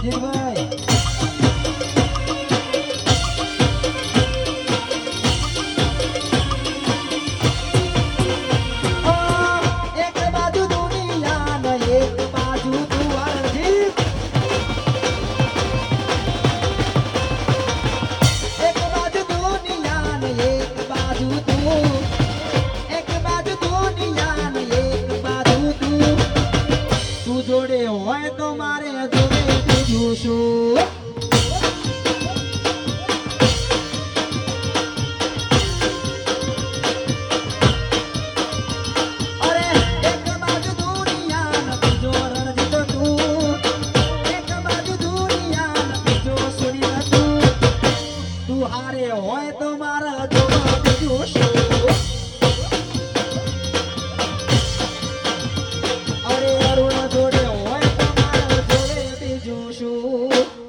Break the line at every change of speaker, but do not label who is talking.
રણજીતભાઈ એક બાજુ દુનિયા ને એક બાજુ તું રણજીત એક બાજુ દુનિયા ને એક બાજુ તું એક બાજુ દુનિયા ને એક બાજુ તું જોડે હોય તો મારે જોડે બીજું શું અરે એક બાજુ દુનિયા ને બીજો રણજીત તું એક બાજુ દુનિયા ને બીજો સૂર્ય તું હારે હોય તો મારે જોડે બીજું શું અરે અરુણ જોડે હોય તો મારે જોડે બીજું શું